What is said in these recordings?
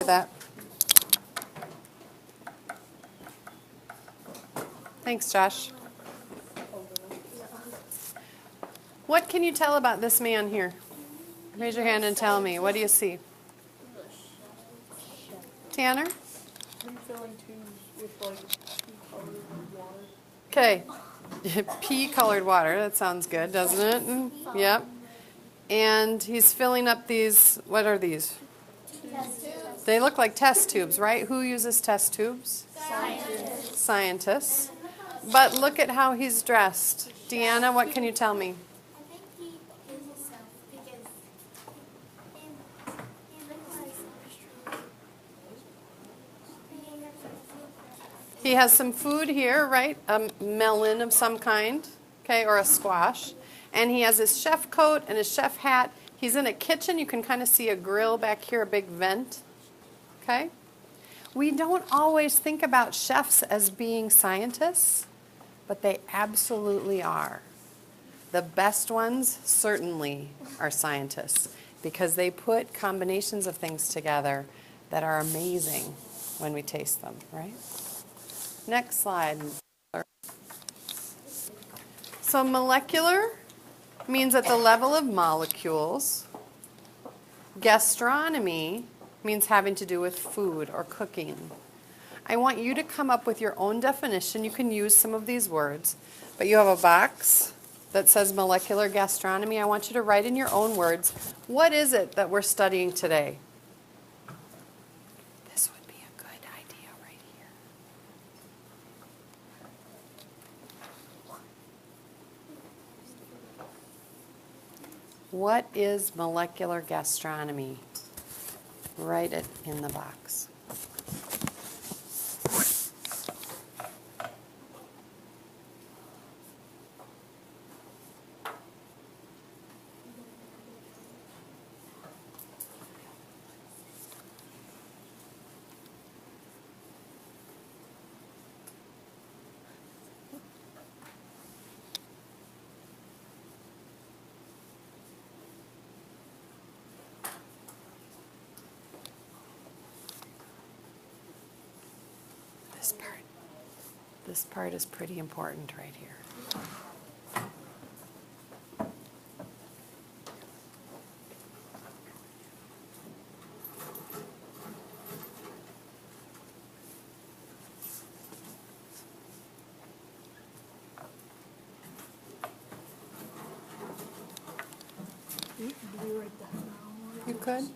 that. Thanks, Josh. What can you tell about this man here? Raise your hand and tell me. What do you see? Tanner? Refilling tubes with like pea-colored water. Okay. Pea-colored water. That sounds good, doesn't it? Yep. And he's filling up these, what are these? Test tubes. They look like test tubes, right? Who uses test tubes? Scientists. Scientists. But look at how he's dressed. Deanna, what can you tell me? I think he is himself because he looks like so strong. He has some food here, right? A melon of some kind, okay, or a squash. And he has his chef coat and his chef hat. He's in a kitchen. You can kind of see a grill back here, a big vent, okay? We don't always think about chefs as being scientists, but they absolutely are. The best ones certainly are scientists because they put combinations of things together that are amazing when we taste them, right? Next slide. So molecular means at the level of molecules. Gastronomy means having to do with food or cooking. I want you to come up with your own definition. You can use some of these words, but you have a box that says molecular gastronomy. I want you to write in your own words, what is it that we're studying today? This would be a good idea right here. What is molecular gastronomy? Write it in the box. This part is pretty important right here. Do we write that now? You could?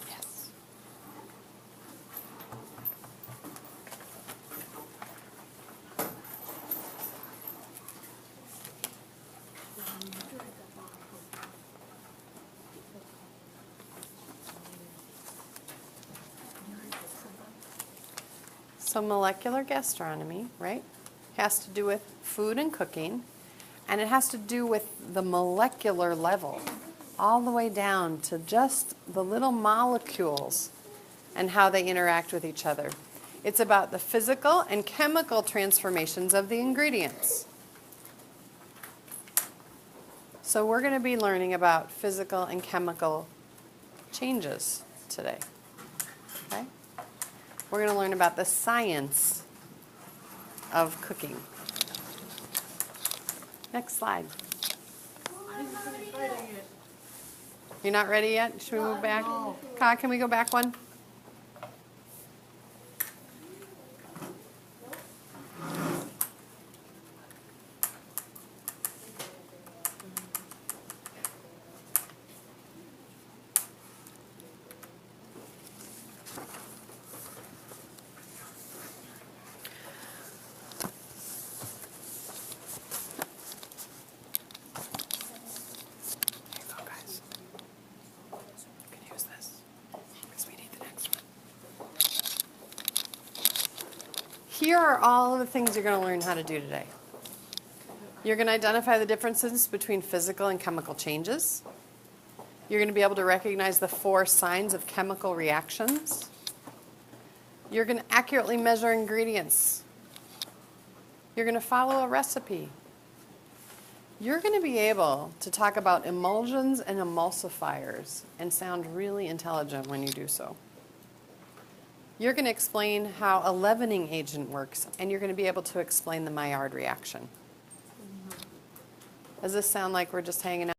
Yes. So molecular gastronomy, right, has to do with food and cooking, and it has to do with the molecular level, all the way down to just the little molecules and how they interact with each other. It's about the physical and chemical transformations of the ingredients. So we're going to be learning about physical and chemical changes today. Okay? We're going to learn about the science of cooking. Next slide. You're not ready yet? Should we move back? Ka, can we go back one? Here are all of the things you're going to learn how to do today. You're going to identify the differences between physical and chemical changes. You're going to be able to recognize the 4 signs of chemical reactions. You're going to accurately measure ingredients. You're going to follow a recipe. You're going to be able to talk about emulsions and emulsifiers and sound really intelligent when you do so. You're going to explain how a leavening agent works, and you're going to be able to explain the Maillard reaction. Does this sound like we're just hanging out?